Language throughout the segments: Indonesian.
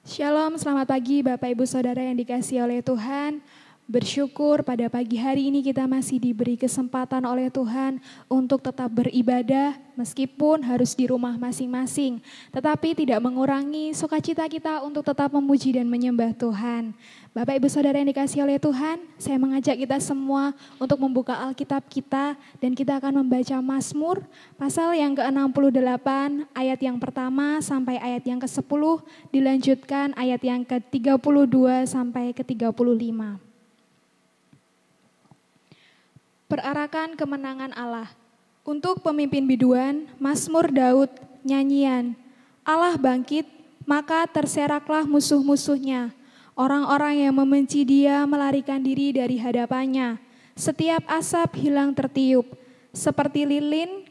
Shalom, selamat pagi Bapak Ibu Saudara yang dikasihi oleh Tuhan. Bersyukur pada pagi hari ini kita masih diberi kesempatan oleh Tuhan untuk tetap beribadah meskipun harus di rumah masing-masing. Tetapi tidak mengurangi sukacita kita untuk tetap memuji dan menyembah Tuhan. Bapak Ibu Saudara yang dikasihi oleh Tuhan, saya mengajak kita semua untuk membuka Alkitab kita dan kita akan membaca Mazmur pasal yang ke-68 ayat yang pertama sampai ayat yang ke-10, dilanjutkan ayat yang ke-32 sampai ke-35. Perarakan kemenangan Allah. Untuk pemimpin biduan, Mazmur Daud, nyanyian. Allah bangkit, maka terseraklah musuh-musuhnya. Orang-orang yang membenci dia melarikan diri dari hadapannya. Setiap asap hilang tertiup, seperti lilin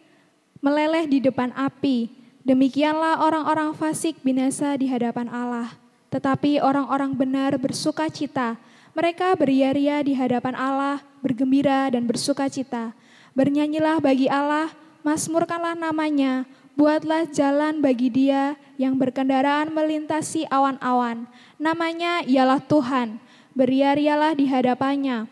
meleleh di depan api. Demikianlah orang-orang fasik binasa di hadapan Allah. Tetapi orang-orang benar bersuka cita. Mereka beria-ria di hadapan Allah, bergembira dan bersuka cita. Bernyanyilah bagi Allah, mazmurkanlah namanya, buatlah jalan bagi dia yang berkendaraan melintasi awan-awan. Namanya ialah Tuhan, beria-rialah di hadapannya.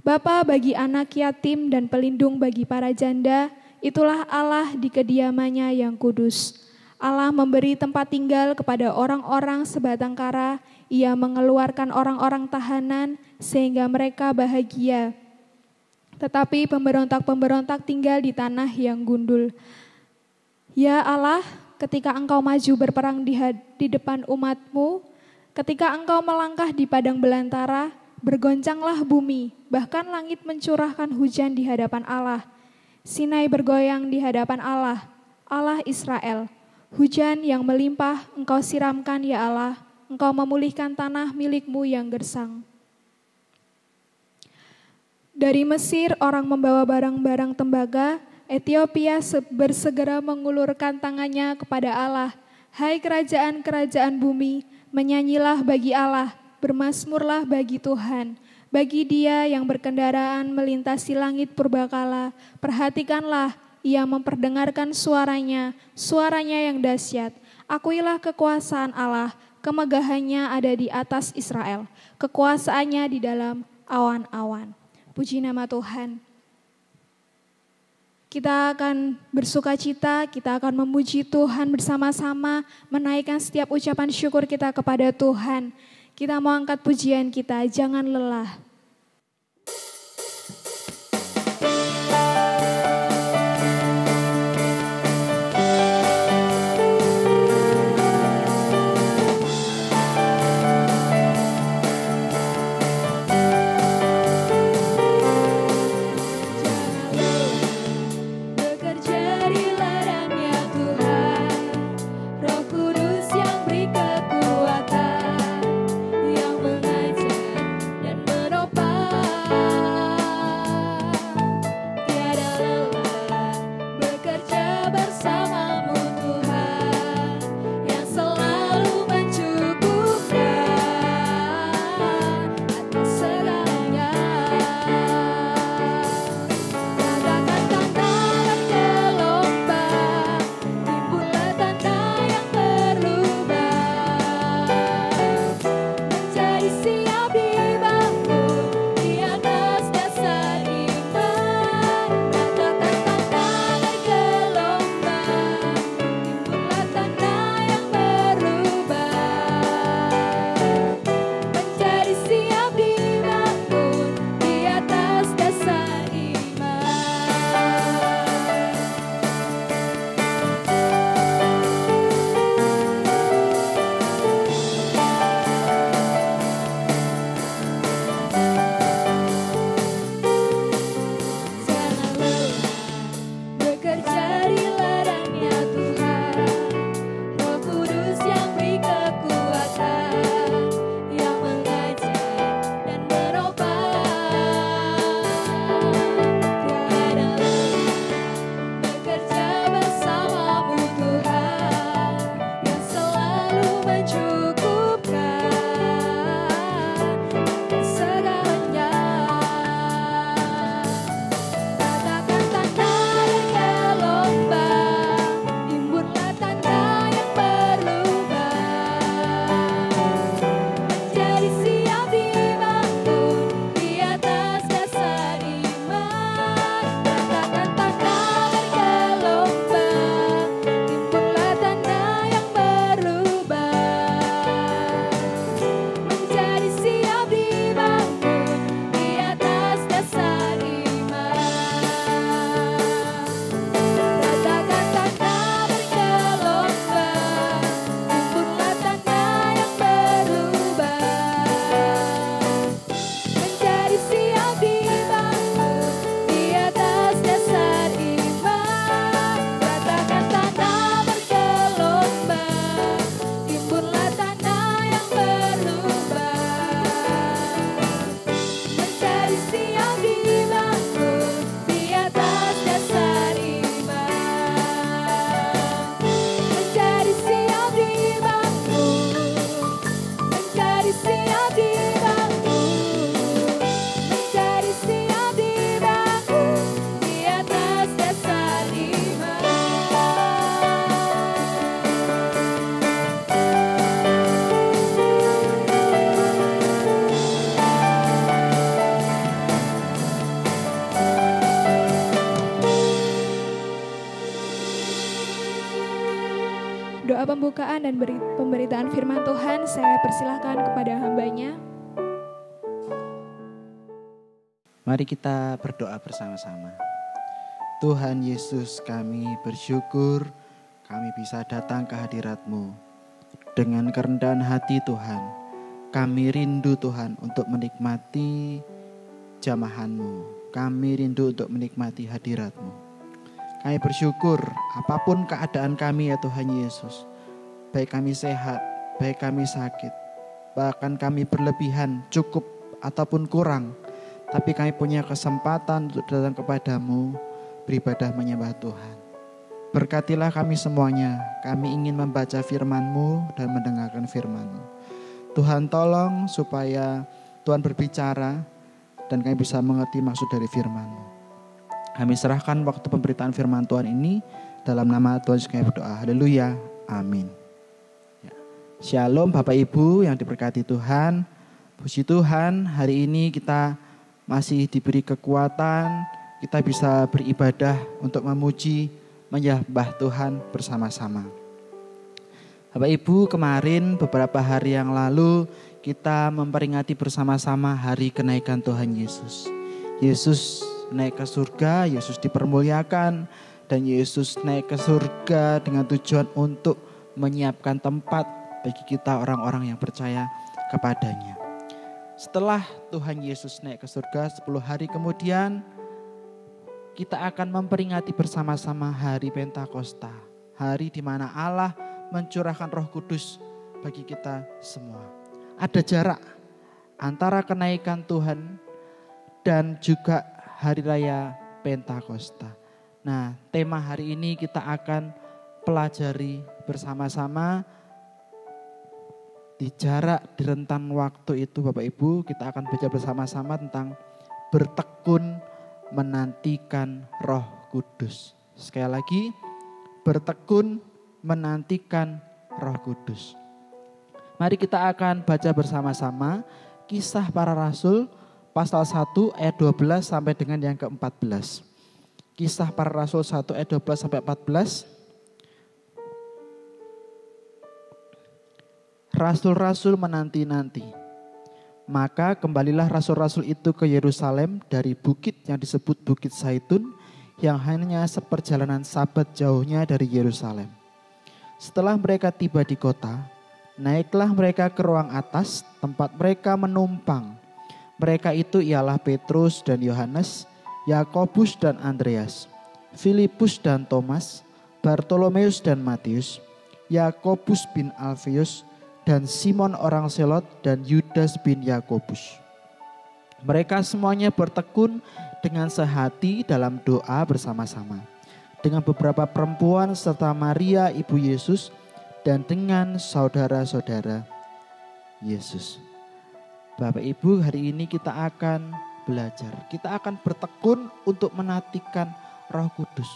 Bapa bagi anak yatim dan pelindung bagi para janda, itulah Allah di kediamannya yang kudus. Allah memberi tempat tinggal kepada orang-orang sebatang kara. Ia mengeluarkan orang-orang tahanan sehingga mereka bahagia. Tetapi pemberontak-pemberontak tinggal di tanah yang gundul. Ya Allah, ketika Engkau maju berperang di depan umat-Mu, ketika Engkau melangkah di padang belantara, bergoncanglah bumi, bahkan langit mencurahkan hujan di hadapan Allah. Sinai bergoyang di hadapan Allah, Allah Israel. Hujan yang melimpah Engkau siramkan ya Allah, Engkau memulihkan tanah milik-Mu yang gersang. Dari Mesir orang membawa barang-barang tembaga, Ethiopia bersegera mengulurkan tangannya kepada Allah. Hai kerajaan-kerajaan bumi, menyanyilah bagi Allah, bermazmurlah bagi Tuhan. Bagi Dia yang berkendaraan melintasi langit purbakala, perhatikanlah, Ia memperdengarkan suaranya yang dahsyat. Akuilah kekuasaan Allah, kemegahannya ada di atas Israel, kekuasaannya di dalam awan-awan. Puji nama Tuhan. Kita akan bersuka cita, kita akan memuji Tuhan bersama-sama, menaikkan setiap ucapan syukur kita kepada Tuhan. Kita mau angkat pujian kita, jangan lelah. Yang mengajar dan doa pembukaan dan pemberitaan firman Tuhan, saya persilahkan kepada hambanya. Mari kita berdoa bersama-sama. Tuhan Yesus, kami bersyukur kami bisa datang ke hadirat-Mu. Dengan kerendahan hati Tuhan, kami rindu Tuhan untuk menikmati jamahan-Mu. Kami rindu untuk menikmati hadirat-Mu. Kami bersyukur apapun keadaan kami ya Tuhan Yesus. Baik kami sehat, baik kami sakit, bahkan kami berlebihan, cukup ataupun kurang. Tapi kami punya kesempatan untuk datang kepadamu, beribadah menyembah Tuhan. Berkatilah kami semuanya, kami ingin membaca firman-Mu dan mendengarkan firman-Mu. Tuhan tolong supaya Tuhan berbicara dan kami bisa mengerti maksud dari firman-Mu. Kami serahkan waktu pemberitaan firman Tuhan ini dalam nama Tuhan Yesus kami berdoa. Haleluya. Amin. Ya. Shalom Bapak Ibu yang diberkati Tuhan. Puji Tuhan, hari ini kita masih diberi kekuatan. Kita bisa beribadah untuk memuji, menyembah Tuhan bersama-sama. Bapak Ibu, kemarin beberapa hari yang lalu kita memperingati bersama-sama hari kenaikan Tuhan Yesus. Yesus naik ke surga, Yesus dipermuliakan, dan Yesus naik ke surga dengan tujuan untuk menyiapkan tempat bagi kita orang-orang yang percaya kepadanya. Setelah Tuhan Yesus naik ke surga 10 hari kemudian, kita akan memperingati bersama-sama hari Pentakosta. Hari di mana Allah mencurahkan Roh Kudus bagi kita semua. Ada jarak antara kenaikan Tuhan dan juga hari raya Pentakosta. Nah, tema hari ini kita akan pelajari bersama-sama. Di jarak, di rentan waktu itu Bapak Ibu, kita akan baca bersama-sama tentang bertekun menantikan Roh Kudus. Sekali lagi, bertekun menantikan Roh Kudus. Mari kita akan baca bersama-sama Kisah Para Rasul pasal 1 ayat 12 sampai dengan yang ke-14. Kisah Para Rasul 1 ayat 12 sampai 14. Rasul-rasul menanti-nanti. Maka kembalilah rasul-rasul itu ke Yerusalem dari bukit yang disebut Bukit Zaitun yang hanya seperjalanan sabat jauhnya dari Yerusalem. Setelah mereka tiba di kota, naiklah mereka ke ruang atas tempat mereka menumpang. Mereka itu ialah Petrus dan Yohanes, Yakobus dan Andreas, Filipus dan Thomas, Bartolomeus dan Matius, Yakobus bin Alfeus, dan Simon orang Selot dan Yudas bin Yakobus. Mereka semuanya bertekun dengan sehati dalam doa bersama-sama, dengan beberapa perempuan serta Maria ibu Yesus dan dengan saudara-saudara Yesus. Bapak Ibu, hari ini kita akan belajar. Kita akan bertekun untuk menantikan Roh Kudus.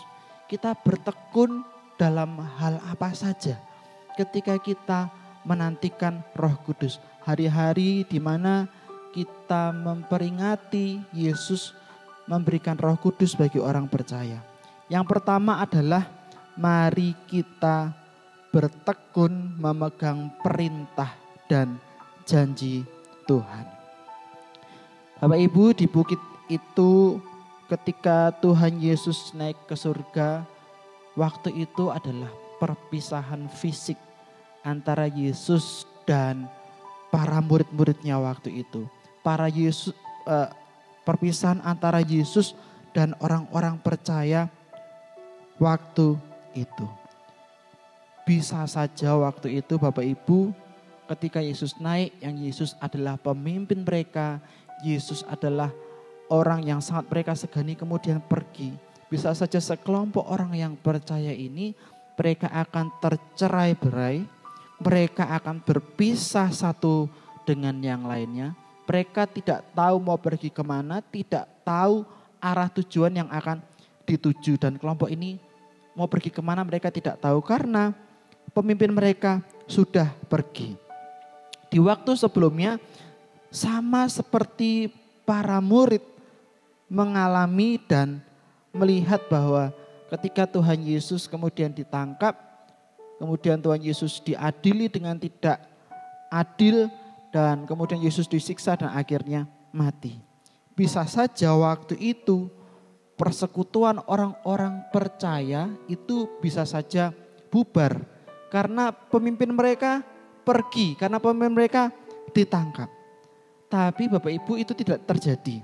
Kita bertekun dalam hal apa saja ketika kita menantikan Roh Kudus. Hari-hari di mana kita memperingati Yesus memberikan Roh Kudus bagi orang percaya. Yang pertama adalah mari kita bertekun memegang perintah dan janji Tuhan. Bapak Ibu, di bukit itu ketika Tuhan Yesus naik ke surga, waktu itu adalah perpisahan fisik antara Yesus dan para murid-muridnya waktu itu. Perpisahan antara Yesus dan orang-orang percaya waktu itu. Bisa saja waktu itu Bapak Ibu, ketika Yesus naik, yang Yesus adalah pemimpin mereka, Yesus adalah orang yang sangat mereka segani kemudian pergi. Bisa saja sekelompok orang yang percaya ini, mereka akan tercerai-berai, mereka akan berpisah satu dengan yang lainnya. Mereka tidak tahu mau pergi kemana, tidak tahu arah tujuan yang akan dituju. Dan kelompok ini mau pergi kemana mereka tidak tahu karena pemimpin mereka sudah pergi. Di waktu sebelumnya sama seperti para murid mengalami dan melihat bahwa ketika Tuhan Yesus kemudian ditangkap, kemudian Tuhan Yesus diadili dengan tidak adil, dan kemudian Yesus disiksa dan akhirnya mati. Bisa saja waktu itu persekutuan orang-orang percaya itu bisa saja bubar karena pemimpin mereka pergi, karena pemimpin mereka ditangkap. Tapi Bapak Ibu, itu tidak terjadi.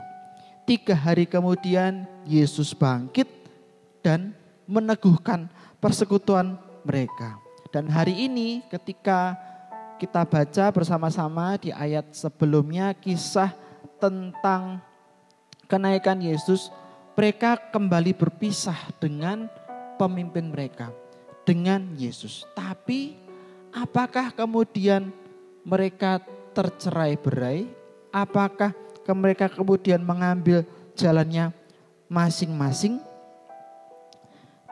3 hari kemudian Yesus bangkit dan meneguhkan persekutuan mereka. Dan hari ini ketika kita baca bersama-sama di ayat sebelumnya kisah tentang kenaikan Yesus, mereka kembali berpisah dengan pemimpin mereka, dengan Yesus. Tapi apakah kemudian mereka tercerai-berai? Apakah mereka kemudian mengambil jalannya masing-masing?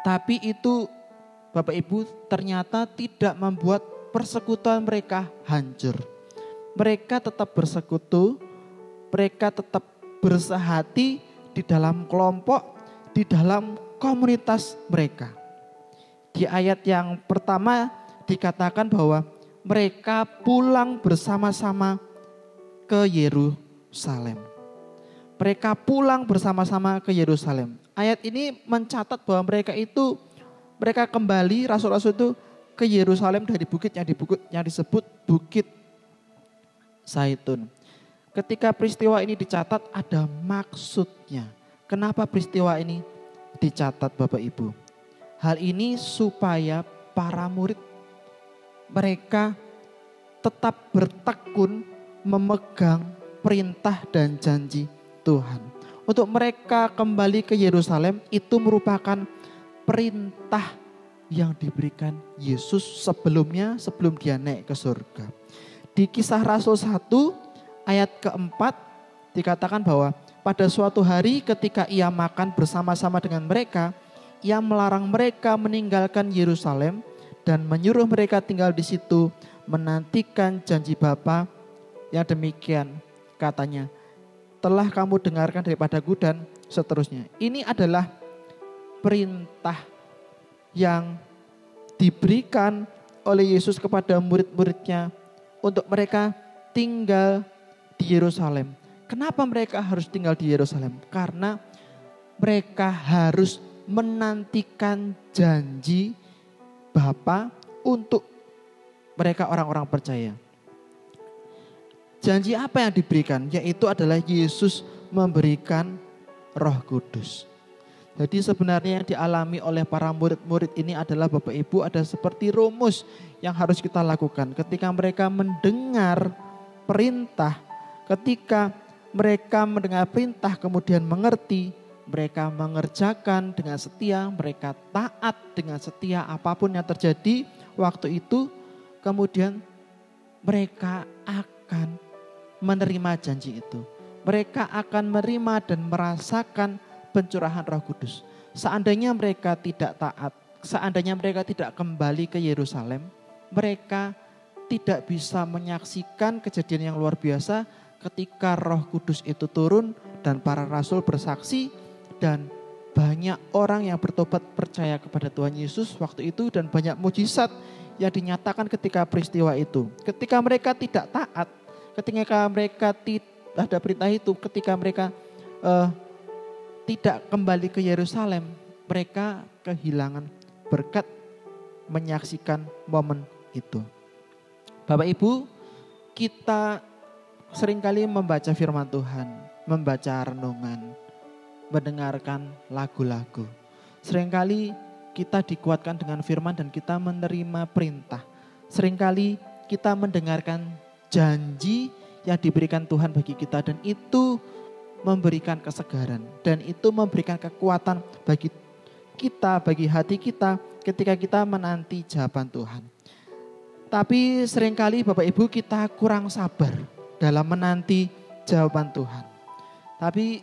Tapi itu Bapak Ibu ternyata tidak membuat persekutuan mereka hancur. Mereka tetap bersekutu, mereka tetap bersehati di dalam kelompok, di dalam komunitas mereka. Di ayat yang pertama dikatakan bahwa mereka pulang bersama-sama ke Yerusalem. Mereka pulang bersama-sama ke Yerusalem. Ayat ini mencatat bahwa mereka kembali, rasul-rasul itu ke Yerusalem dari bukit yang disebut Bukit Zaitun. Ketika peristiwa ini dicatat ada maksudnya. Kenapa peristiwa ini dicatat Bapak Ibu? Hal ini supaya para murid mereka tetap bertekun memegang perintah dan janji Tuhan. Untuk mereka kembali ke Yerusalem itu merupakan perintah yang diberikan Yesus sebelum dia naik ke surga. Di Kisah Rasul 1 ayat keempat dikatakan bahwa pada suatu hari ketika ia makan bersama-sama dengan mereka, ia melarang mereka meninggalkan Yerusalem dan menyuruh mereka tinggal di situ menantikan janji Bapa. Yang demikian katanya, telah kamu dengarkan daripadaku dan seterusnya. Ini adalah perintah yang diberikan oleh Yesus kepada murid-muridnya untuk mereka tinggal di Yerusalem. Kenapa mereka harus tinggal di Yerusalem? Karena mereka harus menantikan janji Bapa untuk mereka orang-orang percaya. Janji apa yang diberikan? Yaitu adalah Yesus memberikan Roh Kudus. Jadi sebenarnya yang dialami oleh para murid-murid ini adalah Bapak Ibu ada seperti rumus yang harus kita lakukan. Ketika mereka mendengar perintah, ketika mereka mendengar perintah kemudian mengerti, mereka mengerjakan dengan setia, mereka taat dengan setia apapun yang terjadi waktu itu, kemudian mereka akan menerima janji itu. Mereka akan menerima dan merasakan pencurahan Roh Kudus. Seandainya mereka tidak taat, seandainya mereka tidak kembali ke Yerusalem, mereka tidak bisa menyaksikan kejadian yang luar biasa ketika Roh Kudus itu turun dan para rasul bersaksi dan banyak orang yang bertobat percaya kepada Tuhan Yesus waktu itu dan banyak mujizat yang dinyatakan ketika peristiwa itu. Ketika mereka tidak taat, ketika mereka ada perintah itu, ketika mereka tidak kembali ke Yerusalem, mereka kehilangan berkat menyaksikan momen itu. Bapak Ibu, kita seringkali membaca firman Tuhan, membaca renungan, mendengarkan lagu-lagu. Seringkali kita dikuatkan dengan firman dan kita menerima perintah. Seringkali kita mendengarkan janji yang diberikan Tuhan bagi kita dan itu memberikan kesegaran dan itu memberikan kekuatan bagi kita, bagi hati kita ketika kita menanti jawaban Tuhan. Tapi seringkali Bapak Ibu kita kurang sabar dalam menanti jawaban Tuhan. Tapi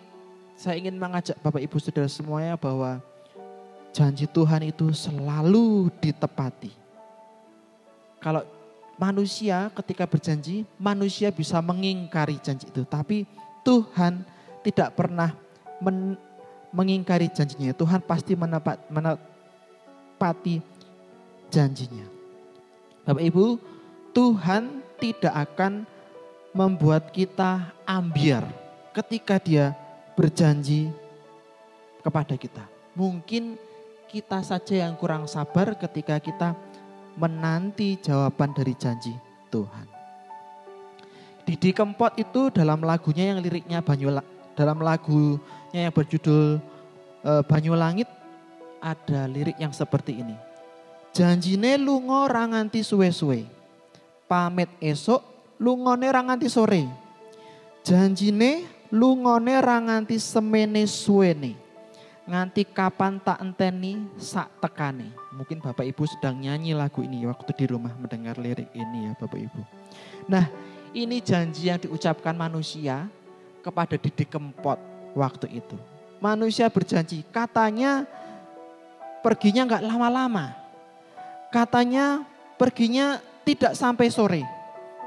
saya ingin mengajak Bapak Ibu Saudara semuanya bahwa janji Tuhan itu selalu ditepati. Kalau manusia ketika berjanji, manusia bisa mengingkari janji itu. Tapi Tuhan tidak pernah mengingkari janjinya. Tuhan pasti menepati janjinya. Bapak Ibu, Tuhan tidak akan membuat kita ambyar ketika Dia berjanji kepada kita. Mungkin kita saja yang kurang sabar ketika kita menanti jawaban dari janji Tuhan. Didi Kempot itu dalam lagunya yang liriknya dalam lagunya yang berjudul Banyulangit ada lirik yang seperti ini. Janjine lunga ra nganti suwe-suwe. Pamit esok lungone ra nganti sore. Janjine lungone ra nganti semene suwene. Nganti kapan tak enteni sak tekane. Mungkin Bapak Ibu sedang nyanyi lagu ini waktu di rumah mendengar lirik ini ya Bapak Ibu. Nah, ini janji yang diucapkan manusia kepada Didi Kempot waktu itu. Manusia berjanji, katanya perginya enggak lama-lama. Katanya perginya tidak sampai sore.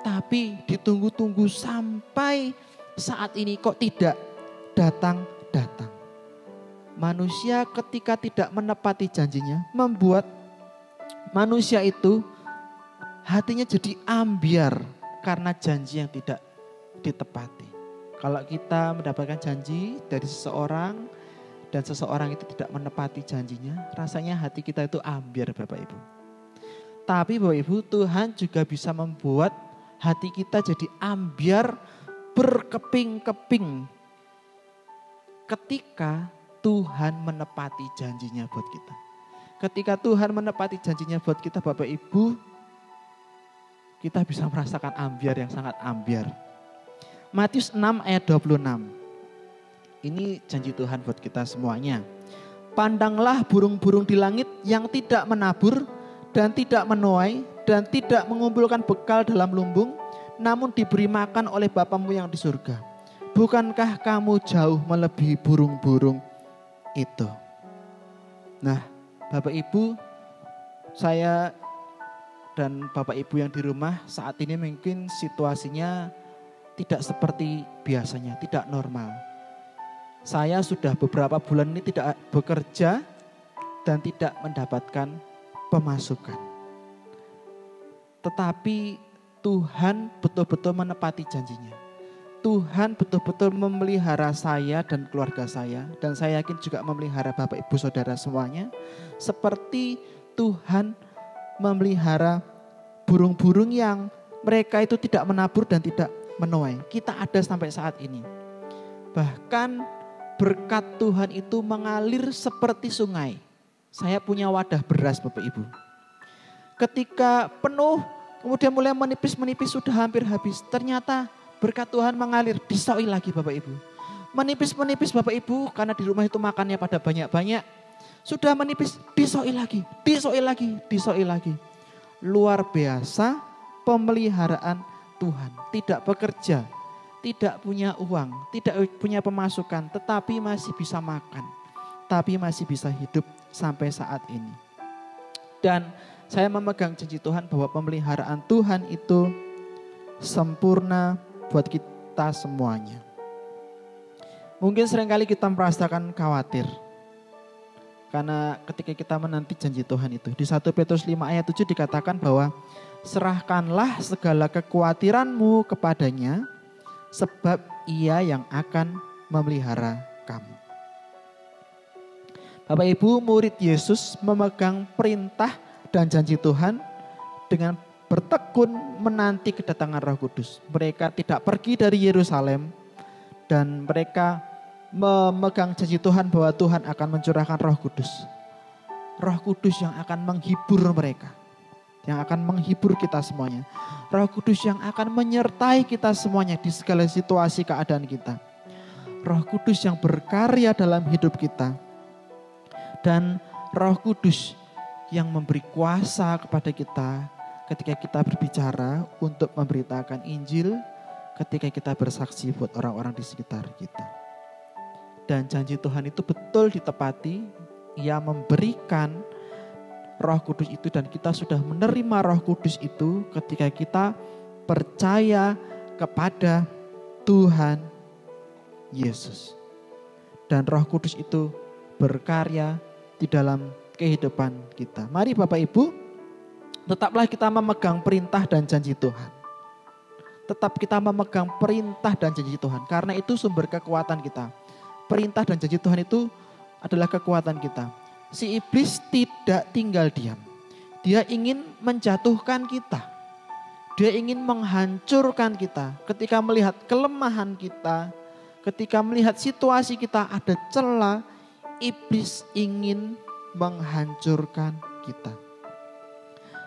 Tapi ditunggu-tunggu sampai saat ini kok tidak datang-datang. Manusia ketika tidak menepati janjinya membuat manusia itu hatinya jadi ambyar karena janji yang tidak ditepati. Kalau kita mendapatkan janji dari seseorang dan seseorang itu tidak menepati janjinya, rasanya hati kita itu ambyar Bapak Ibu. Tapi Bapak Ibu, Tuhan juga bisa membuat hati kita jadi ambyar berkeping-keping ketika Tuhan menepati janjinya buat kita. Ketika Tuhan menepati janjinya buat kita Bapak Ibu, kita bisa merasakan ambyar yang sangat ambyar. Matius 6 ayat 26. Ini janji Tuhan buat kita semuanya. Pandanglah burung-burung di langit yang tidak menabur dan tidak menuai dan tidak mengumpulkan bekal dalam lumbung, namun diberi makan oleh Bapamu yang di surga. Bukankah kamu jauh melebihi burung-burung itu? Nah, Bapak Ibu, saya dan Bapak Ibu yang di rumah saat ini mungkin situasinya tidak seperti biasanya, tidak normal. Saya sudah beberapa bulan ini tidak bekerja dan tidak mendapatkan pemasukan. Tetapi Tuhan betul-betul menepati janjinya. Tuhan betul-betul memelihara saya dan keluarga saya. Dan saya yakin juga memelihara Bapak Ibu Saudara semuanya. Seperti Tuhan memelihara burung-burung yang mereka itu tidak menabur dan tidak menuai. Kita ada sampai saat ini. Bahkan berkat Tuhan itu mengalir seperti sungai. Saya punya wadah beras Bapak Ibu. Ketika penuh, kemudian mulai menipis-menipis sudah hampir habis. Ternyata berkat Tuhan mengalir, disoi lagi Bapak Ibu. Menipis-menipis Bapak Ibu, karena di rumah itu makannya pada banyak-banyak. Sudah menipis, disoi lagi, disoi lagi, disoi lagi. Luar biasa pemeliharaan Tuhan. Tidak bekerja, tidak punya uang, tidak punya pemasukan, tetapi masih bisa makan. Tapi masih bisa hidup sampai saat ini. Dan saya memegang janji Tuhan bahwa pemeliharaan Tuhan itu sempurna buat kita semuanya. Mungkin seringkali kita merasakan khawatir. Karena ketika kita menanti janji Tuhan itu. Di 1 Petrus 5 ayat 7 dikatakan bahwa serahkanlah segala kekhawatiranmu kepadanya sebab ia yang akan memelihara kamu. Bapak Ibu, murid Yesus memegang perintah dan janji Tuhan dengan bertekun menanti kedatangan Roh Kudus. Mereka tidak pergi dari Yerusalem dan mereka memegang janji Tuhan bahwa Tuhan akan mencurahkan Roh Kudus. Roh Kudus yang akan menghibur mereka, yang akan menghibur kita semuanya. Roh Kudus yang akan menyertai kita semuanya di segala situasi keadaan kita. Roh Kudus yang berkarya dalam hidup kita. Dan Roh Kudus yang memberi kuasa kepada kita ketika kita berbicara untuk memberitakan Injil, ketika kita bersaksi buat orang-orang di sekitar kita. Dan janji Tuhan itu betul ditepati, Ia memberikan Roh Kudus itu dan kita sudah menerima Roh Kudus itu ketika kita percaya kepada Tuhan Yesus. Dan Roh Kudus itu berkarya di dalam kehidupan kita. Mari Bapak Ibu, Tetaplah kita memegang perintah dan janji Tuhan. Tetap kita memegang perintah dan janji Tuhan. Karena itu sumber kekuatan kita. Perintah dan janji Tuhan itu adalah kekuatan kita. Si iblis tidak tinggal diam. Dia ingin menjatuhkan kita. Dia ingin menghancurkan kita. Ketika melihat kelemahan kita, ketika melihat situasi kita ada celah, iblis ingin menghancurkan kita.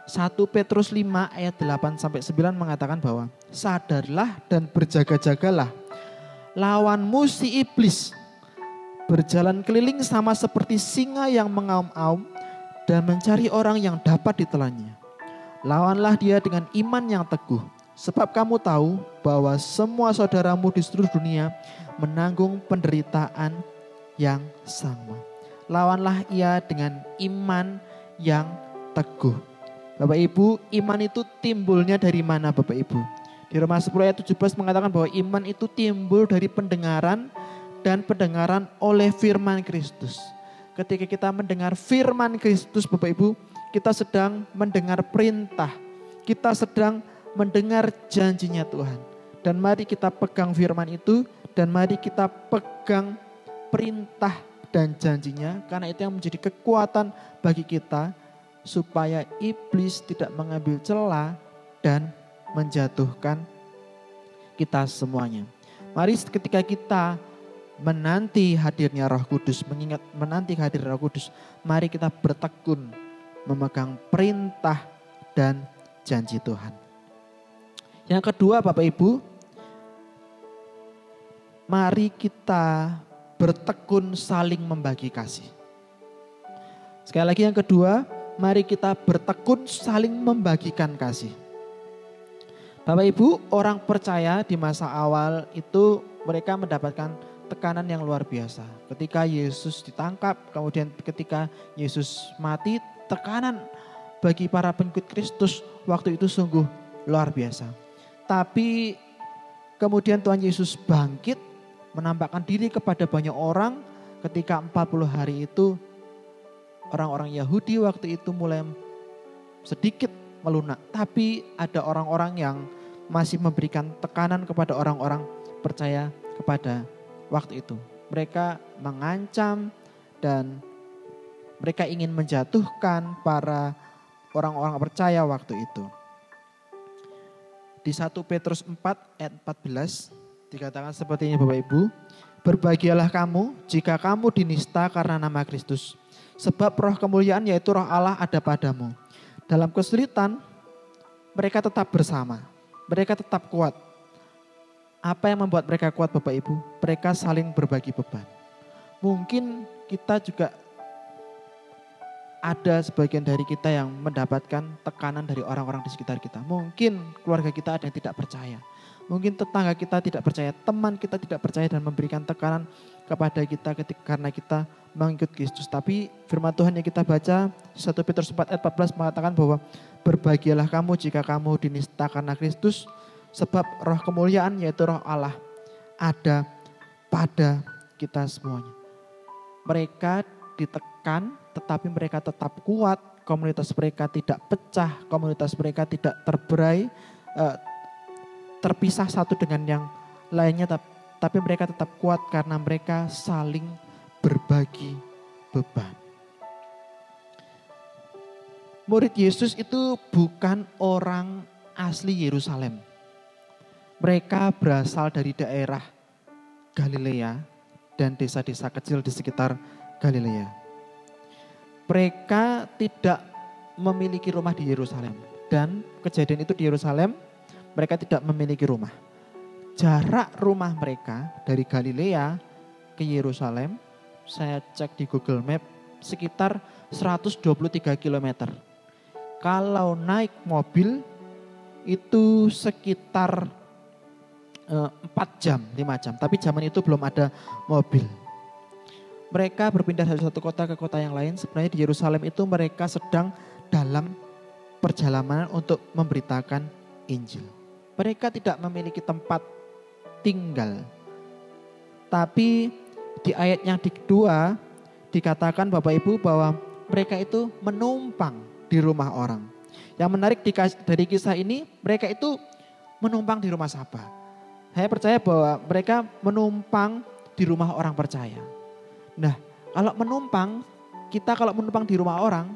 1 Petrus 5 ayat 8 sampai 9 mengatakan bahwa sadarlah dan berjaga-jagalah. Lawanmu si iblis berjalan keliling sama seperti singa yang mengaum-aum dan mencari orang yang dapat ditelannya. Lawanlah dia dengan iman yang teguh. Sebab kamu tahu bahwa semua saudaramu di seluruh dunia menanggung penderitaan yang sama. Lawanlah ia dengan iman yang teguh. Bapak Ibu, iman itu timbulnya dari mana Bapak Ibu? Di Roma 10 ayat 17 mengatakan bahwa iman itu timbul dari pendengaran dan pendengaran oleh firman Kristus. Ketika kita mendengar firman Kristus Bapak Ibu, kita sedang mendengar perintah. Kita sedang mendengar janjinya Tuhan. Dan mari kita pegang firman itu dan mari kita pegang perintah dan janjinya. Karena itu yang menjadi kekuatan bagi kita supaya iblis tidak mengambil celah dan menjatuhkan kita semuanya. Mari ketika kita menanti hadirnya Roh Kudus, menanti hadir Roh Kudus, mari kita bertekun memegang perintah dan janji Tuhan. Yang kedua Bapak Ibu, mari kita bertekun saling membagi kasih. Sekali lagi yang kedua, mari kita bertekun saling membagikan kasih. Bapak Ibu, orang percaya di masa awal itu mereka mendapatkan tekanan yang luar biasa. Ketika Yesus ditangkap, kemudian ketika Yesus mati, tekanan bagi para pengikut Kristus waktu itu sungguh luar biasa. Tapi kemudian Tuhan Yesus bangkit, menampakkan diri kepada banyak orang. Ketika 40 hari itu, orang-orang Yahudi waktu itu mulai sedikit melunak. Tapi ada orang-orang yang masih memberikan tekanan kepada orang-orang percaya kepada waktu itu. Mereka mengancam dan mereka ingin menjatuhkan para orang-orang percaya waktu itu. Di 1 Petrus 4 ayat 14 dikatakan seperti ini Bapak Ibu. Berbahagialah kamu jika kamu dinista karena nama Kristus. Sebab roh kemuliaan yaitu roh Allah ada padamu. Dalam kesulitan mereka tetap bersama. Mereka tetap kuat. Apa yang membuat mereka kuat Bapak Ibu? Mereka saling berbagi beban. Mungkin kita juga ada sebagian dari kita yang mendapatkan tekanan dari orang-orang di sekitar kita. Mungkin keluarga kita ada yang tidak percaya. Mungkin tetangga kita tidak percaya, teman kita tidak percaya dan memberikan tekanan kepada kita karena kita mengikut Kristus. Tapi firman Tuhan yang kita baca 1 Petrus 4 ayat 14 mengatakan bahwa berbahagialah kamu jika kamu dinista karena Kristus, sebab roh kemuliaan yaitu roh Allah ada pada kita semuanya. Mereka ditekan tetapi mereka tetap kuat, komunitas mereka tidak pecah, komunitas mereka tidak terberai, terpisah satu dengan yang lainnya, tapi mereka tetap kuat karena mereka saling berbagi beban. Murid Yesus itu bukan orang asli Yerusalem. Mereka berasal dari daerah Galilea dan desa-desa kecil di sekitar Galilea. Mereka tidak memiliki rumah di Yerusalem. Dan kejadian itu di Yerusalem, mereka tidak memiliki rumah. Jarak rumah mereka dari Galilea ke Yerusalem, saya cek di Google Map, sekitar 123 km. Kalau naik mobil, itu sekitar 4 jam, 5 jam. Tapi zaman itu belum ada mobil. Mereka berpindah dari satu kota ke kota yang lain. Sebenarnya di Yerusalem itu mereka sedang dalam perjalanan untuk memberitakan Injil. Mereka tidak memiliki tempat tinggal. Tapi di ayat yang kedua dikatakan Bapak Ibu bahwa mereka itu menumpang di rumah orang. Yang menarik dari kisah ini, mereka itu menumpang di rumah siapa? Saya percaya bahwa mereka menumpang di rumah orang percaya. Nah, kalau menumpang, kita kalau menumpang di rumah orang,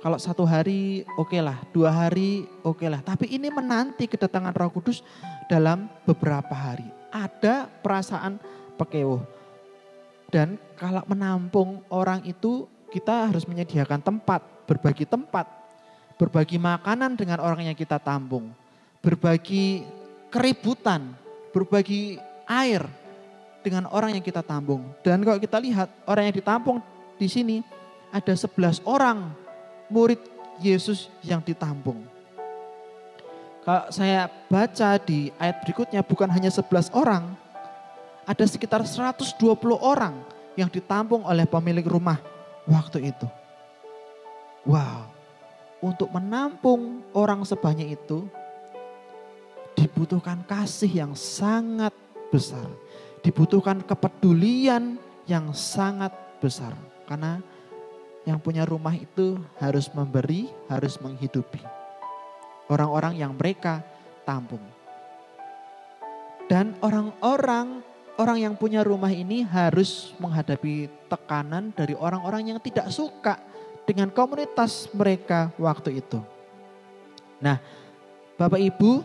kalau 1 hari oke lah, 2 hari oke lah. Tapi ini menanti kedatangan Roh Kudus dalam beberapa hari. Ada perasaan pekewuh. Dan kalau menampung orang itu, kita harus menyediakan tempat, berbagi makanan dengan orang yang kita tampung, berbagi keributan, berbagi air dengan orang yang kita tampung. Dan kalau kita lihat orang yang ditampung di sini ada 11 orang murid Yesus yang ditampung. Kalau saya baca di ayat berikutnya bukan hanya 11 orang, ada sekitar 120 orang yang ditampung oleh pemilik rumah waktu itu. Wow, untuk menampung orang sebanyak itu dibutuhkan kasih yang sangat besar. Dibutuhkan kepedulian yang sangat besar. Karena yang punya rumah itu harus memberi, harus menghidupi orang-orang yang mereka tampung. Dan orang yang punya rumah ini harus menghadapi tekanan dari orang-orang yang tidak suka dengan komunitas mereka waktu itu. Nah, Bapak Ibu,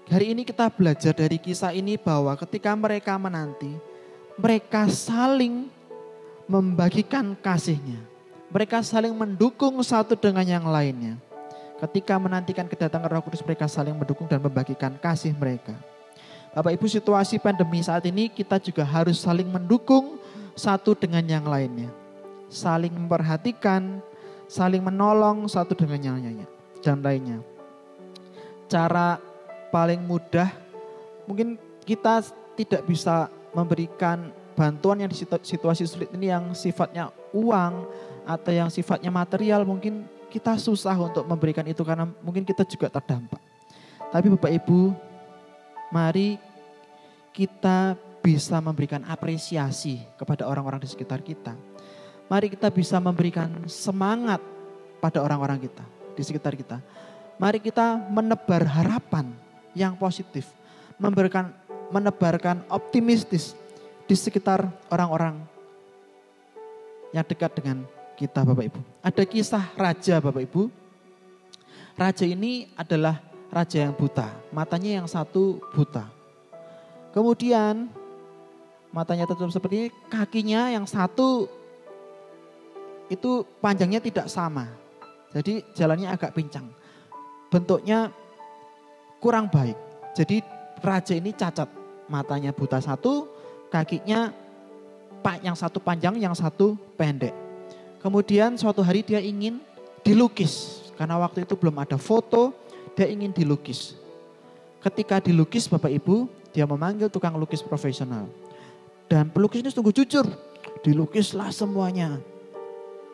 hari ini kita belajar dari kisah ini bahwa ketika mereka menanti, mereka saling membagikan kasihnya. Mereka saling mendukung satu dengan yang lainnya. Ketika menantikan kedatangan Roh Kudus, mereka saling mendukung dan membagikan kasih mereka. Bapak Ibu, situasi pandemi saat ini kita juga harus saling mendukung satu dengan yang lainnya. Saling memperhatikan, saling menolong satu dengan yang lainnya. Cara paling mudah, mungkin kita tidak bisa memberikan bantuan yang di situasi sulit ini yang sifatnya uang atau yang sifatnya material, mungkin kita susah untuk memberikan itu karena mungkin kita juga terdampak. Tapi Bapak Ibu, mari kita bisa memberikan apresiasi kepada orang-orang di sekitar kita. Mari kita bisa memberikan semangat pada orang-orang kita di sekitar kita. Mari kita menebar harapan yang positif, menebarkan optimistis di sekitar orang-orang yang dekat dengan kita, Bapak Ibu. Ada kisah raja, Bapak Ibu. Raja ini adalah raja yang buta, matanya yang satu buta. Kemudian matanya tertutup seperti ini, kakinya yang satu itu panjangnya tidak sama. Jadi jalannya agak pincang. Bentuknya kurang baik. Jadi raja ini cacat, matanya buta satu, kakinya yang satu panjang, yang satu pendek. Kemudian suatu hari dia ingin dilukis. Karena waktu itu belum ada foto, dia ingin dilukis. Ketika dilukis Bapak Ibu, dia memanggil tukang lukis profesional. Dan pelukis ini sungguh jujur, dilukislah semuanya.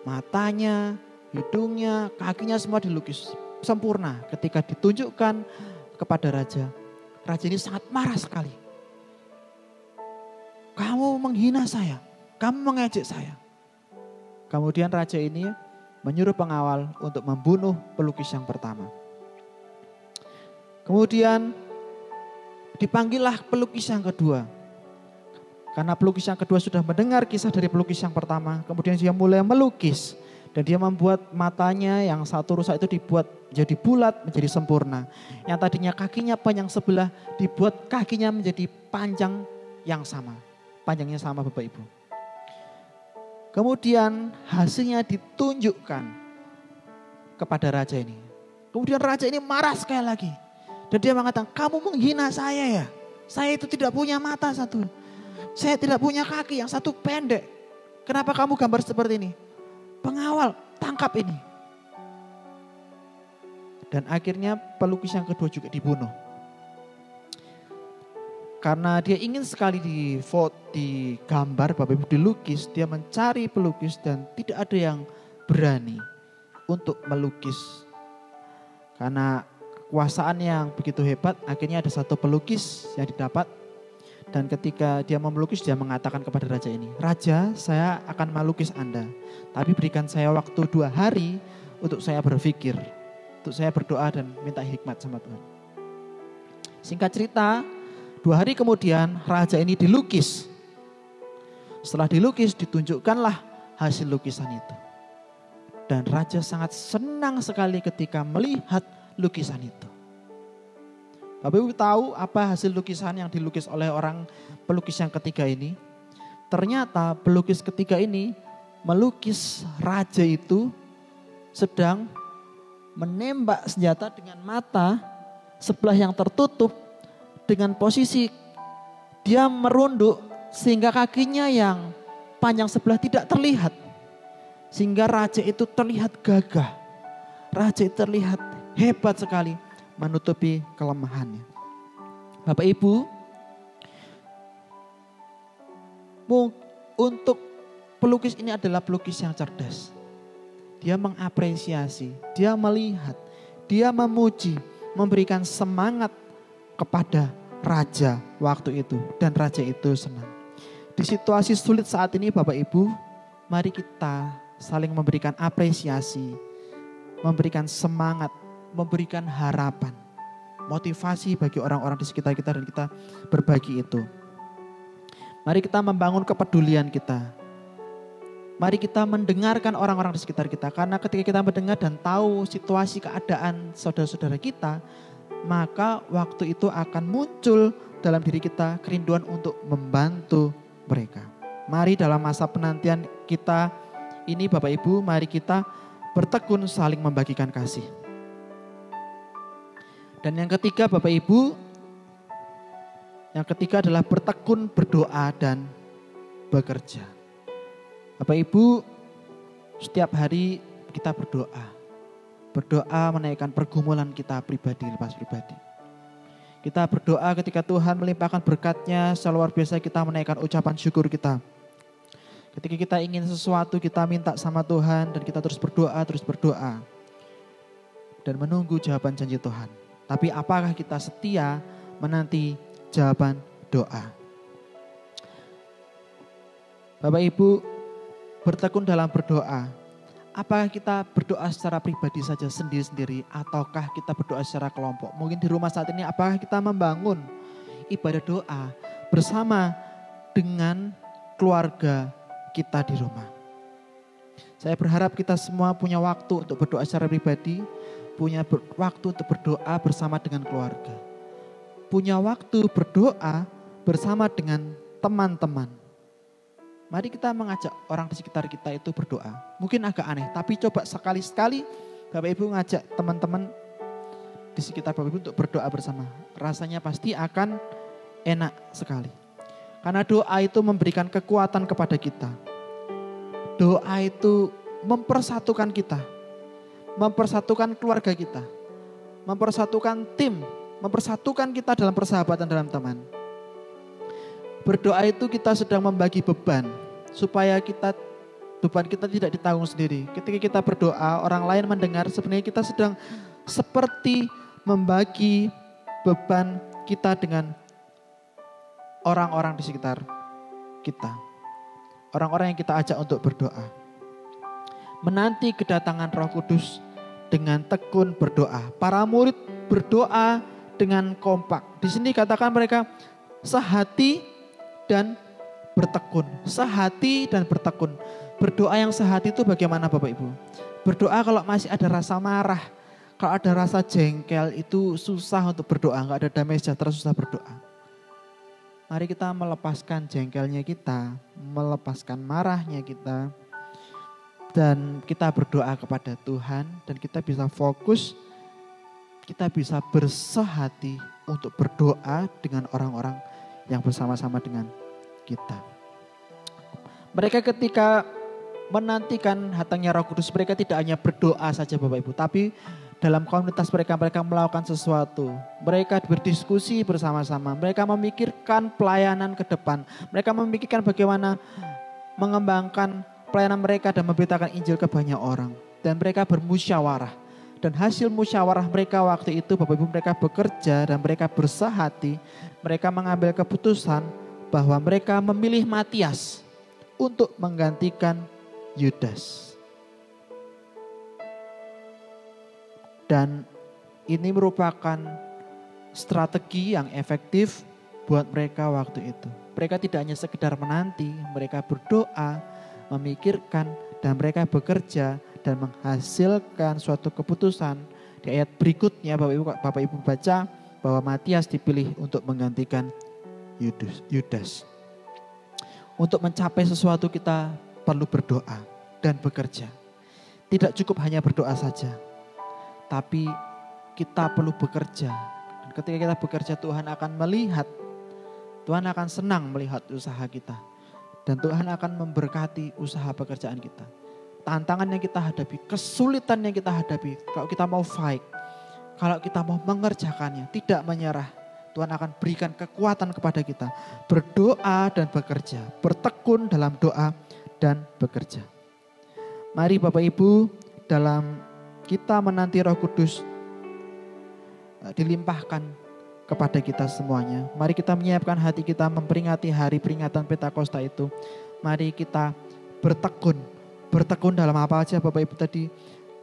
Matanya, hidungnya, kakinya semua dilukis sempurna. Ketika ditunjukkan kepada raja, raja ini sangat marah sekali. Kamu menghina saya, kamu mengejek saya. Kemudian raja ini menyuruh pengawal untuk membunuh pelukis yang pertama. Kemudian dipanggillah pelukis yang kedua. Karena pelukis yang kedua sudah mendengar kisah dari pelukis yang pertama. Kemudian dia mulai melukis. Dan dia membuat matanya yang satu rusak itu dibuat menjadi bulat, menjadi sempurna. Yang tadinya kakinya panjang sebelah, dibuat kakinya menjadi panjang yang sama. Panjangnya sama Bapak Ibu. Kemudian hasilnya ditunjukkan kepada raja ini. Kemudian raja ini marah sekali lagi. Dan dia mengatakan, kamu menghina saya ya. Saya itu tidak punya mata satu. Saya tidak punya kaki, yang satu pendek. Kenapa kamu gambar seperti ini? Pengawal, tangkap ini. Dan akhirnya pelukis yang kedua juga dibunuh. Karena dia ingin sekali digambar, Bapak Ibu, dilukis. Dia mencari pelukis dan tidak ada yang berani untuk melukis. Karena kekuasaan yang begitu hebat, akhirnya ada satu pelukis yang didapat. Dan ketika dia mau melukis, dia mengatakan kepada raja ini, Raja, saya akan melukis Anda. Tapi berikan saya waktu 2 hari untuk saya berpikir, untuk saya berdoa dan minta hikmat sama Tuhan. Singkat cerita, 2 hari kemudian raja ini dilukis. Setelah dilukis ditunjukkanlah hasil lukisan itu. Dan raja sangat senang sekali ketika melihat lukisan itu. Bapak Ibu tahu apa hasil lukisan yang dilukis oleh orang pelukis yang ketiga ini? Ternyata pelukis ketiga ini melukis raja itu sedang menembak senjata dengan mata sebelah yang tertutup dengan posisi dia merunduk sehingga kakinya yang panjang sebelah tidak terlihat. Sehingga raja itu terlihat gagah. Raja itu terlihat hebat sekali menutupi kelemahannya. Bapak Ibu, untuk pelukis ini adalah pelukis yang cerdas. Dia mengapresiasi, dia melihat, dia memuji, memberikan semangat kepada raja waktu itu. Dan raja itu senang. Di situasi sulit saat ini Bapak Ibu, mari kita saling memberikan apresiasi, memberikan semangat, memberikan harapan, motivasi bagi orang-orang di sekitar kita dan kita berbagi itu. Mari kita membangun kepedulian kita. Mari kita mendengarkan orang-orang di sekitar kita. Karena ketika kita mendengar dan tahu situasi keadaan saudara-saudara kita, maka waktu itu akan muncul dalam diri kita kerinduan untuk membantu mereka. Mari dalam masa penantian kita ini Bapak Ibu, mari kita bertekun saling membagikan kasih. Dan yang ketiga Bapak Ibu, yang ketiga adalah bertekun berdoa dan bekerja. Bapak Ibu, setiap hari kita berdoa. Berdoa menaikkan pergumulan kita pribadi, lepas pribadi. Kita berdoa ketika Tuhan melimpahkan berkat-Nya secara luar biasa, kita menaikkan ucapan syukur kita. Ketika kita ingin sesuatu, kita minta sama Tuhan dan kita terus berdoa. Dan menunggu jawaban janji Tuhan. Tapi apakah kita setia menanti jawaban doa? Bapak Ibu, bertekun dalam berdoa. Apakah kita berdoa secara pribadi saja sendiri-sendiri ataukah kita berdoa secara kelompok? Mungkin di rumah saat ini apakah kita membangun ibadah doa bersama dengan keluarga kita di rumah. Saya berharap kita semua punya waktu untuk berdoa secara pribadi, punya waktu untuk berdoa bersama dengan keluarga. Punya waktu berdoa bersama dengan teman-teman. Mari kita mengajak orang di sekitar kita itu berdoa. Mungkin agak aneh, tapi coba sekali-sekali Bapak Ibu ngajak teman-teman di sekitar Bapak Ibu untuk berdoa bersama. Rasanya pasti akan enak sekali. Karena doa itu memberikan kekuatan kepada kita. Doa itu mempersatukan kita. Mempersatukan keluarga kita. Mempersatukan tim. Mempersatukan kita dalam persahabatan dalam teman. Berdoa itu kita sedang membagi beban. Supaya beban kita tidak ditanggung sendiri. Ketika kita berdoa, orang lain mendengar, sebenarnya kita sedang seperti membagi beban kita dengan orang-orang di sekitar kita. Orang-orang yang kita ajak untuk berdoa. Menanti kedatangan Roh Kudus dengan tekun berdoa. Para murid berdoa dengan kompak. Di sini katakan mereka sehati dan bertekun. Sehati dan bertekun. Berdoa yang sehati itu bagaimana Bapak Ibu? Berdoa kalau masih ada rasa marah. Kalau ada rasa jengkel itu susah untuk berdoa. Enggak ada damai sejahtera, susah berdoa. Mari kita melepaskan jengkelnya kita, melepaskan marahnya kita. Dan kita berdoa kepada Tuhan dan kita bisa fokus, kita bisa bersehati untuk berdoa dengan orang-orang yang bersama-sama dengan kita. Mereka ketika menantikan datangnya Roh Kudus, mereka tidak hanya berdoa saja Bapak Ibu, tapi dalam komunitas mereka melakukan sesuatu. Mereka berdiskusi bersama-sama. Mereka memikirkan pelayanan ke depan. Mereka memikirkan bagaimana mengembangkan pelayanan mereka dan memberitakan Injil ke banyak orang. Dan mereka bermusyawarah. Dan hasil musyawarah mereka waktu itu Bapak Ibu, mereka bekerja dan mereka bersehati. Mereka mengambil keputusan bahwa mereka memilih Matias untuk menggantikan Yudas. Dan ini merupakan strategi yang efektif buat mereka waktu itu. Mereka tidak hanya sekedar menanti, mereka berdoa, memikirkan, dan mereka bekerja dan menghasilkan suatu keputusan. Di ayat berikutnya Bapak Ibu baca bahwa Matias dipilih untuk menggantikan Yudas. Untuk mencapai sesuatu kita perlu berdoa dan bekerja. Tidak cukup hanya berdoa saja, tapi kita perlu bekerja. Dan ketika kita bekerja, Tuhan akan melihat, Tuhan akan senang melihat usaha kita. Dan Tuhan akan memberkati usaha pekerjaan kita. Tantangan yang kita hadapi, kesulitan yang kita hadapi, kalau kita mau fight, kalau kita mau mengerjakannya, tidak menyerah, Tuhan akan berikan kekuatan kepada kita. Berdoa dan bekerja, bertekun dalam doa dan bekerja. Mari Bapak Ibu, dalam kita menanti Roh Kudus dilimpahkan kepada kita semuanya. Mari kita menyiapkan hati kita memperingati hari peringatan Pentakosta itu. Mari kita bertekun dalam apa aja Bapak Ibu tadi.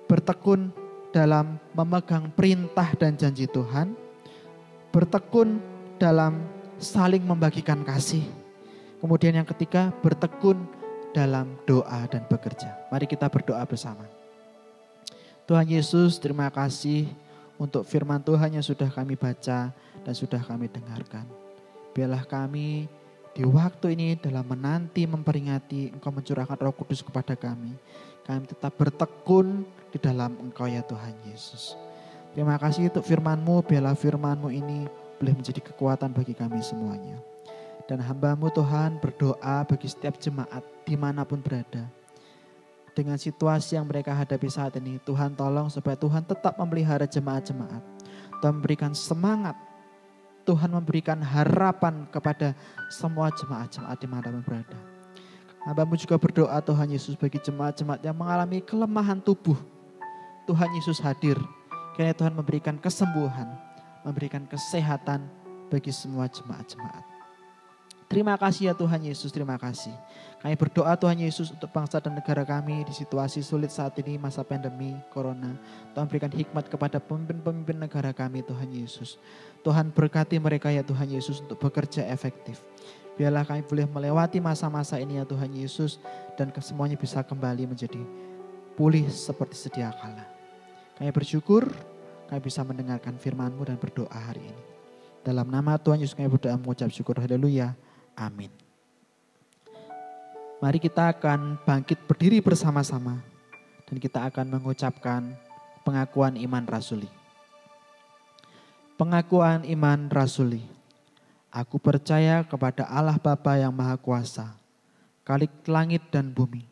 Bertekun dalam memegang perintah dan janji Tuhan. Bertekun dalam saling membagikan kasih. Kemudian yang ketiga, bertekun dalam doa dan bekerja. Mari kita berdoa bersama. Tuhan Yesus, terima kasih untuk firman Tuhan yang sudah kami baca dan sudah kami dengarkan. Biarlah kami di waktu ini dalam menanti memperingati Engkau mencurahkan Roh Kudus kepada kami. Kami tetap bertekun di dalam Engkau ya Tuhan Yesus. Terima kasih untuk firman-Mu, biarlah firman-Mu ini boleh menjadi kekuatan bagi kami semuanya. Dan hamba-Mu Tuhan berdoa bagi setiap jemaat dimanapun berada. Dengan situasi yang mereka hadapi saat ini, Tuhan tolong supaya Tuhan tetap memelihara jemaat-jemaat. Tuhan memberikan semangat, Tuhan memberikan harapan kepada semua jemaat-jemaat dimanapun berada. Hamba-Mu juga berdoa Tuhan Yesus bagi jemaat-jemaat yang mengalami kelemahan tubuh. Tuhan Yesus hadir. Kiranya Tuhan memberikan kesembuhan, memberikan kesehatan bagi semua jemaat-jemaat. Terima kasih ya Tuhan Yesus, terima kasih. Kami berdoa Tuhan Yesus untuk bangsa dan negara kami di situasi sulit saat ini masa pandemi Corona. Tuhan berikan hikmat kepada pemimpin-pemimpin negara kami Tuhan Yesus. Tuhan berkati mereka ya Tuhan Yesus untuk bekerja efektif. Biarlah kami boleh melewati masa-masa ini ya Tuhan Yesus. Dan semuanya bisa kembali menjadi pulih seperti sedia kala. Kami bersyukur, kami bisa mendengarkan firman-Mu dan berdoa hari ini. Dalam nama Tuhan Yesus kami berdoa mengucap syukur, haleluya, amin. Mari kita akan bangkit berdiri bersama-sama. Dan kita akan mengucapkan pengakuan iman rasuli. Pengakuan iman rasuli. Aku percaya kepada Allah Bapa yang Maha Kuasa, Khalik langit dan bumi.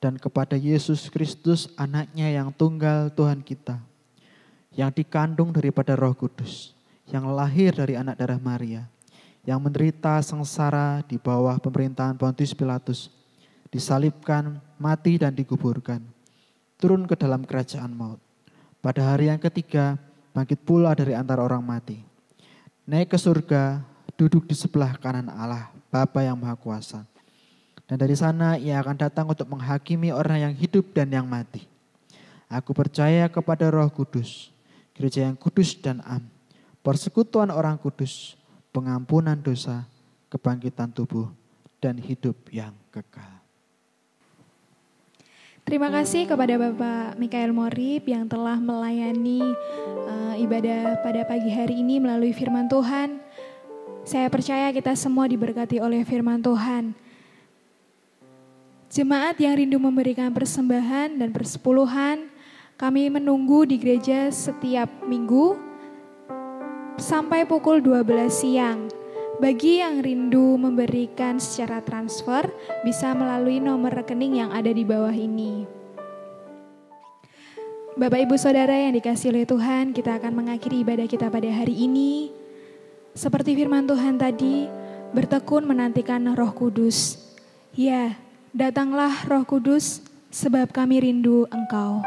Dan kepada Yesus Kristus anaknya yang tunggal Tuhan kita, yang dikandung daripada Roh Kudus, yang lahir dari anak darah Maria, yang menderita sengsara di bawah pemerintahan Pontius Pilatus, disalibkan, mati dan dikuburkan, turun ke dalam kerajaan maut. Pada hari yang ketiga, bangkit pula dari antara orang mati, naik ke surga, duduk di sebelah kanan Allah, Bapa yang Maha Kuasa. Dan dari sana ia akan datang untuk menghakimi orang yang hidup dan yang mati. Aku percaya kepada Roh Kudus, gereja yang kudus dan am, persekutuan orang kudus, pengampunan dosa, kebangkitan tubuh, dan hidup yang kekal. Terima kasih kepada Bapak Mikael Morib yang telah melayani ibadah pada pagi hari ini melalui firman Tuhan. Saya percaya kita semua diberkati oleh firman Tuhan. Jemaat yang rindu memberikan persembahan dan persepuluhan, kami menunggu di gereja setiap minggu sampai pukul 12 siang. Bagi yang rindu memberikan secara transfer, bisa melalui nomor rekening yang ada di bawah ini. Bapak Ibu Saudara yang dikasihi oleh Tuhan, kita akan mengakhiri ibadah kita pada hari ini. Seperti firman Tuhan tadi, bertekun menantikan Roh Kudus. Ya, datanglah Roh Kudus, sebab kami rindu Engkau.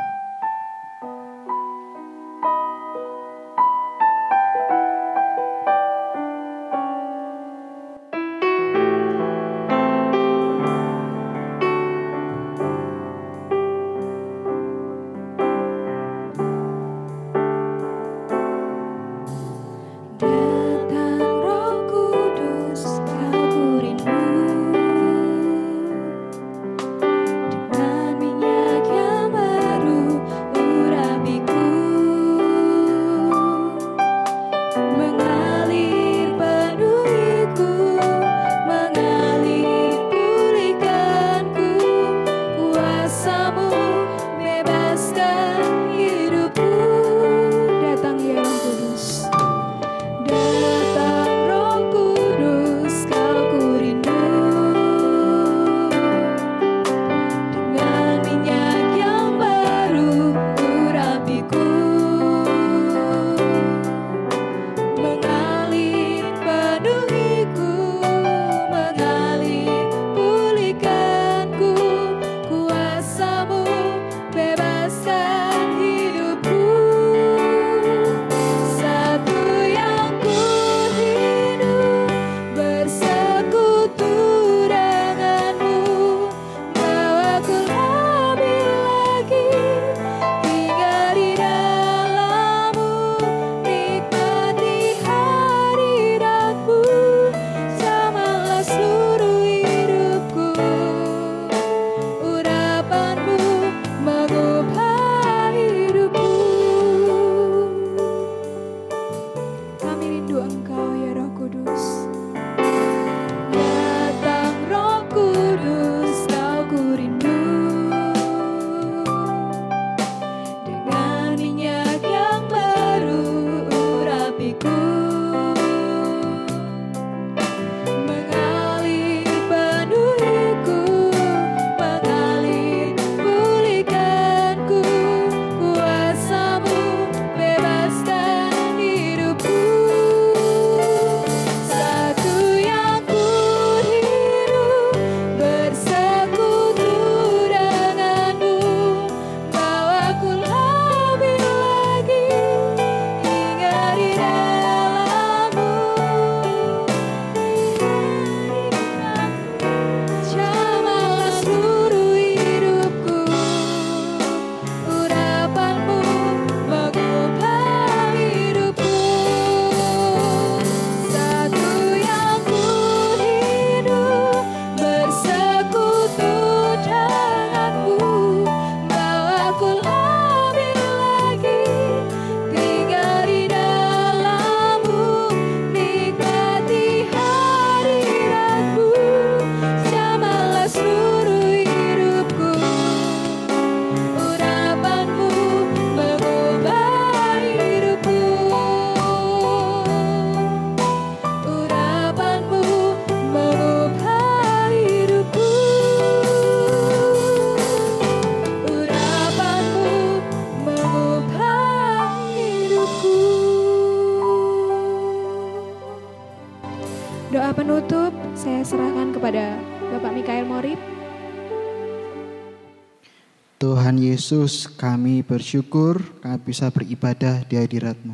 Tuhan Yesus, kami bersyukur kami bisa beribadah di hadirat-Mu.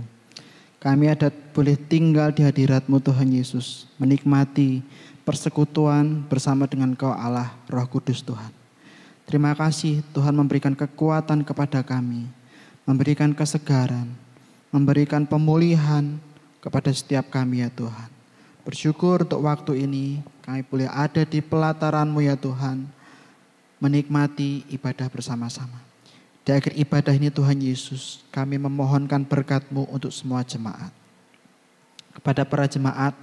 Kami boleh tinggal di hadirat-Mu Tuhan Yesus, menikmati persekutuan bersama dengan Kau Allah, Roh Kudus Tuhan. Terima kasih Tuhan memberikan kekuatan kepada kami, memberikan kesegaran, memberikan pemulihan kepada setiap kami ya Tuhan. Bersyukur untuk waktu ini kami boleh ada di pelataran-Mu ya Tuhan, menikmati ibadah bersama-sama. Di akhir ibadah ini Tuhan Yesus, kami memohonkan berkat-Mu untuk semua jemaat. Kepada para jemaat,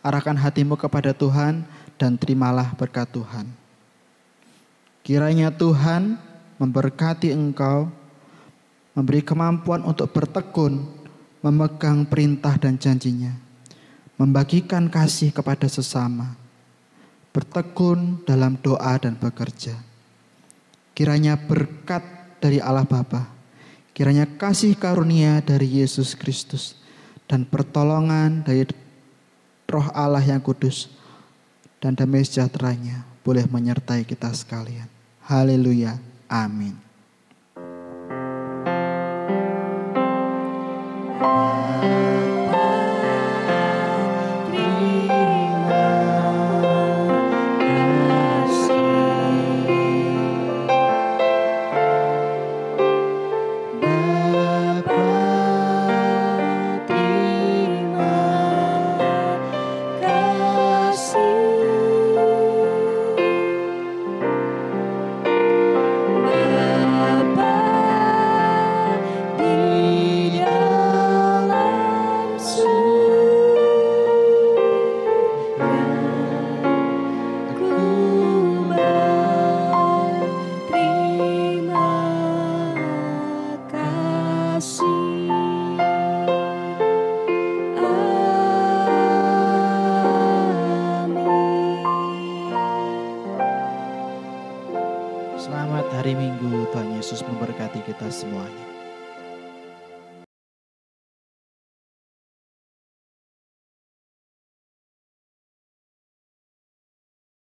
arahkan hatimu kepada Tuhan dan terimalah berkat Tuhan. Kiranya Tuhan memberkati engkau, memberi kemampuan untuk bertekun, memegang perintah dan janjinya, membagikan kasih kepada sesama, bertekun dalam doa dan bekerja. Kiranya berkat dari Allah Bapa, kiranya kasih karunia dari Yesus Kristus, dan pertolongan dari Roh Allah yang kudus, dan damai sejahteranya boleh menyertai kita sekalian. Haleluya. Amin. Selamat hari Minggu, Tuhan Yesus memberkati kita semuanya.